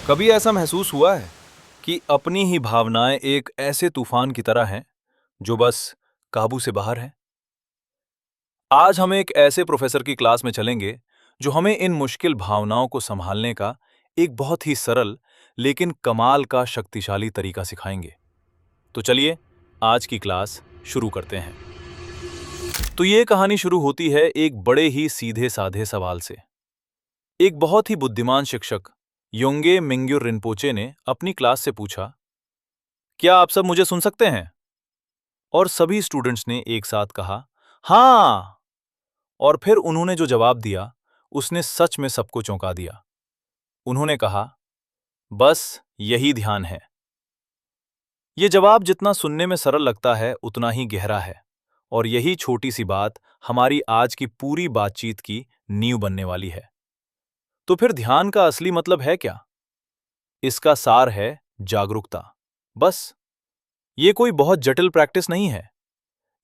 कभी ऐसा महसूस हुआ है कि अपनी ही भावनाएं एक ऐसे तूफान की तरह हैं जो बस काबू से बाहर हैं? आज हम एक ऐसे प्रोफेसर की क्लास में चलेंगे जो हमें इन मुश्किल भावनाओं को संभालने का एक बहुत ही सरल लेकिन कमाल का शक्तिशाली तरीका सिखाएंगे। तो चलिए आज की क्लास शुरू करते हैं। तो ये कहानी शुरू होती है एक बड़े ही सीधे साधे सवाल से। एक बहुत ही बुद्धिमान शिक्षक योंगे मिंग्युर रिनपोचे ने अपनी क्लास से पूछा, क्या आप सब मुझे सुन सकते हैं? और सभी स्टूडेंट्स ने एक साथ कहा, हाँ। और फिर उन्होंने जो जवाब दिया उसने सच में सबको चौंका दिया। उन्होंने कहा, बस यही ध्यान है। ये जवाब जितना सुनने में सरल लगता है उतना ही गहरा है, और यही छोटी सी बात हमारी आज की पूरी बातचीत की नींव बनने वाली है। तो फिर ध्यान का असली मतलब है क्या? इसका सार है जागरूकता। बस ये कोई बहुत जटिल प्रैक्टिस नहीं है।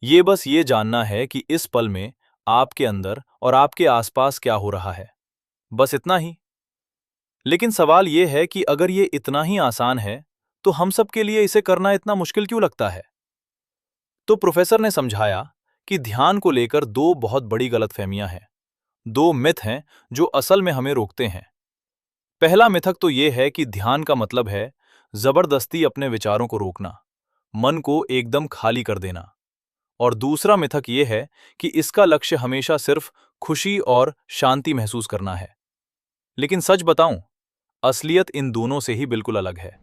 ये बस ये जानना है कि इस पल में आपके अंदर और आपके आसपास क्या हो रहा है। बस इतना ही। लेकिन सवाल ये है कि अगर ये इतना ही आसान है तो हम सब के लिए इसे करना इतना मुश्किल क्यों लगता है? तो प्रोफेसर ने समझाया कि ध्यान को लेकर दो बहुत बड़ी गलतफहमियां हैं। दो मिथ हैं जो असल में हमें रोकते हैं। पहला मिथक तो ये है कि ध्यान का मतलब है जबरदस्ती अपने विचारों को रोकना, मन को एकदम खाली कर देना। और दूसरा मिथक ये है कि इसका लक्ष्य हमेशा सिर्फ खुशी और शांति महसूस करना है। लेकिन सच बताऊं, असलियत इन दोनों से ही बिल्कुल अलग है।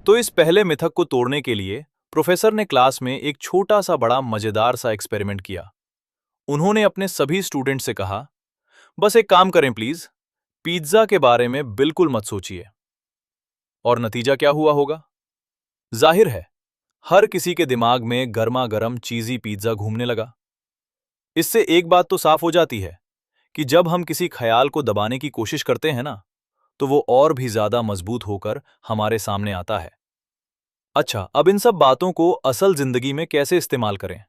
तो इस पहले मिथक को तोड़ने के लिए प्रोफेसर ने क्लास में एक छोटा सा बड़ा मजेदार सा एक्सपेरिमेंट किया। उन्होंने अपने सभी स्टूडेंट से कहा, बस एक काम करें प्लीज, पिज्जा के बारे में बिल्कुल मत सोचिए। और नतीजा क्या हुआ होगा? जाहिर है, हर किसी के दिमाग में गर्मा गर्म चीजी पिज्जा घूमने लगा। इससे एक बात तो साफ हो जाती है कि जब हम किसी ख्याल को दबाने की कोशिश करते हैं ना, तो वो और भी ज्यादा मजबूत होकर हमारे सामने आता है। अच्छा, अब इन सब बातों को असल जिंदगी में कैसे इस्तेमाल करें?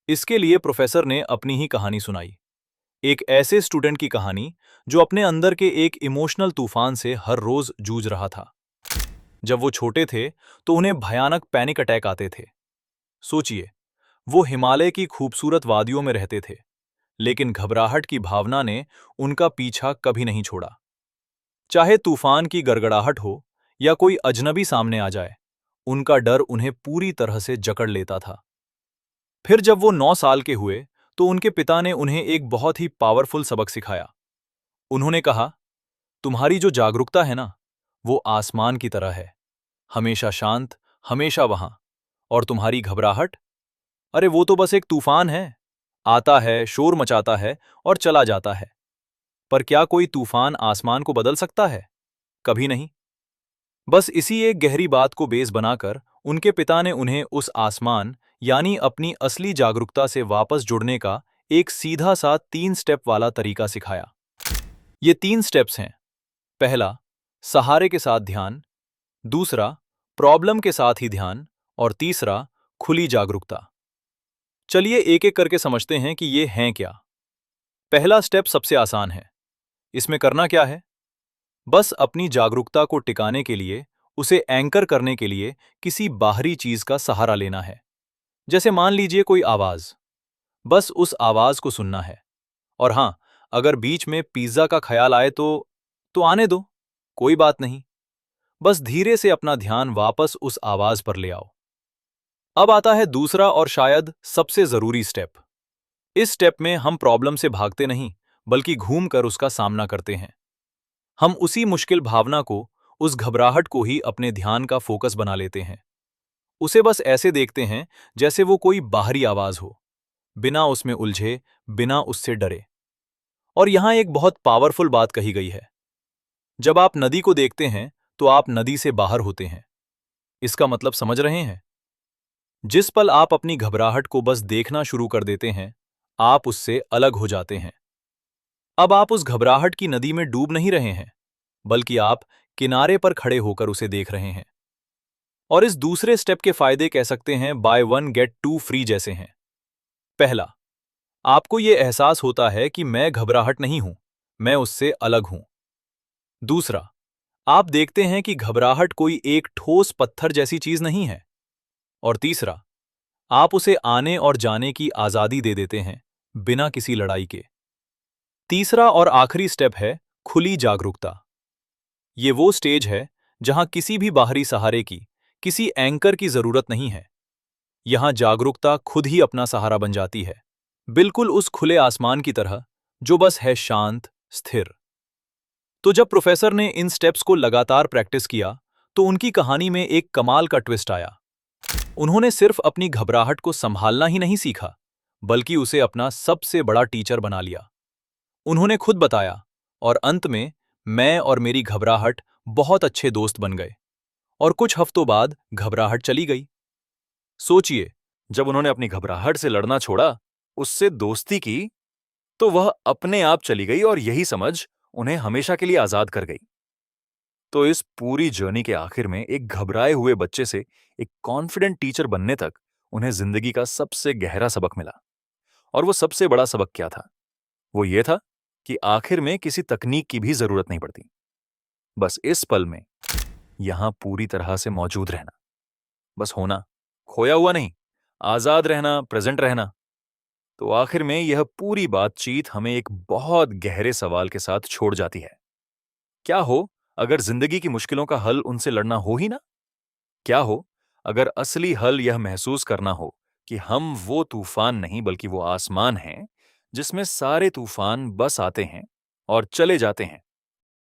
इसके लिए प्रोफेसर ने अपनी ही कहानी सुनाई। एक ऐसे स्टूडेंट की कहानी जो अपने अंदर के एक इमोशनल तूफान से हर रोज जूझ रहा था। जब वो छोटे थे तो उन्हें भयानक पैनिक अटैक आते थे। सोचिए, वो हिमालय की खूबसूरत वादियों में रहते थे, लेकिन घबराहट की भावना ने उनका पीछा कभी नहीं छोड़ा। चाहे तूफान की गड़गड़ाहट हो या कोई अजनबी सामने आ जाए, उनका डर उन्हें पूरी तरह से जकड़ लेता था। फिर जब वो 9 साल के हुए तो उनके पिता ने उन्हें एक बहुत ही पावरफुल सबक सिखाया। उन्होंने कहा, तुम्हारी जो जागरूकता है ना, वो आसमान की तरह है, हमेशा शांत, हमेशा वहां। और तुम्हारी घबराहट, अरे वो तो बस एक तूफान है, आता है, शोर मचाता है और चला जाता है। पर क्या कोई तूफान आसमान को बदल सकता है? कभी नहीं। बस इसी एक गहरी बात को बेस बनाकर उनके पिता ने उन्हें उस आसमान यानी अपनी असली जागरूकता से वापस जुड़ने का एक सीधा सा 3 स्टेप वाला तरीका सिखाया। ये 3 स्टेप्स हैं। पहला, सहारे के साथ ध्यान। दूसरा, प्रॉब्लम के साथ ही ध्यान। और तीसरा, खुली जागरूकता। चलिए एक एक करके समझते हैं कि ये हैं क्या। पहला स्टेप सबसे आसान है। इसमें करना क्या है? बस अपनी जागरूकता को टिकाने के लिए, उसे एंकर करने के लिए किसी बाहरी चीज का सहारा लेना है। जैसे मान लीजिए कोई आवाज। बस उस आवाज को सुनना है। और हां, अगर बीच में पिज्जा का ख्याल आए तो आने दो, कोई बात नहीं। बस धीरे से अपना ध्यान वापस उस आवाज पर ले आओ। अब आता है दूसरा और शायद सबसे जरूरी स्टेप। इस स्टेप में हम प्रॉब्लम से भागते नहीं, बल्कि घूमकर उसका सामना करते हैं। हम उसी मुश्किल भावना को, उस घबराहट को ही अपने ध्यान का फोकस बना लेते हैं। उसे बस ऐसे देखते हैं जैसे वो कोई बाहरी आवाज हो, बिना उसमें उलझे, बिना उससे डरे। और यहां एक बहुत पावरफुल बात कही गई है। जब आप नदी को देखते हैं तो आप नदी से बाहर होते हैं। इसका मतलब समझ रहे हैं? जिस पल आप अपनी घबराहट को बस देखना शुरू कर देते हैं, आप उससे अलग हो जाते हैं। अब आप उस घबराहट की नदी में डूब नहीं रहे हैं, बल्कि आप किनारे पर खड़े होकर उसे देख रहे हैं। और इस दूसरे स्टेप के फायदे कह सकते हैं buy one get two free जैसे हैं। पहला, आपको यह एहसास होता है कि मैं घबराहट नहीं हूं, मैं उससे अलग हूं। दूसरा, आप देखते हैं कि घबराहट कोई एक ठोस पत्थर जैसी चीज नहीं है। और तीसरा, आप उसे आने और जाने की आजादी दे देते हैं, बिना किसी लड़ाई के। तीसरा और आखिरी स्टेप है खुली जागरूकता। ये वो स्टेज है जहां किसी भी बाहरी सहारे की, किसी एंकर की जरूरत नहीं है। यहां जागरूकता खुद ही अपना सहारा बन जाती है, बिल्कुल उस खुले आसमान की तरह जो बस है शांत, स्थिर। तो जब प्रोफेसर ने इन स्टेप्स को लगातार प्रैक्टिस किया, तो उनकी कहानी में एक कमाल का ट्विस्ट आया। उन्होंने सिर्फ अपनी घबराहट को संभालना ही नहीं सीखा, बल्कि उसे अपना सबसे बड़ा टीचर बना लिया। उन्होंने खुद बताया, और अंत में मैं और मेरी घबराहट बहुत अच्छे दोस्त बन गए। और कुछ हफ्तों बाद घबराहट चली गई। सोचिए, जब उन्होंने अपनी घबराहट से लड़ना छोड़ा, उससे दोस्ती की, तो वह अपने आप चली गई और यही समझ उन्हें हमेशा के लिए आजाद कर गई। तो इस पूरी जर्नी के आखिर में एक घबराए हुए बच्चे से एक कॉन्फिडेंट टीचर बनने तक उन्हें जिंदगी का सबसे गहरा सबक मिला। और वो सबसे बड़ा सबक क्या था? वो ये था कि आखिर में किसी तकनीक की भी जरूरत नहीं पड़ती। बस इस पल में यहां पूरी तरह से मौजूद रहना, बस होना, खोया हुआ नहीं, आजाद रहना, प्रेजेंट रहना। तो आखिर में यह पूरी बातचीत हमें एक बहुत गहरे सवाल के साथ छोड़ जाती है। क्या हो अगर जिंदगी की मुश्किलों का हल उनसे लड़ना हो ही ना? क्या हो अगर असली हल यह महसूस करना हो कि हम वो तूफान नहीं बल्कि वो आसमान हैं जिसमें सारे तूफान बस आते हैं और चले जाते हैं,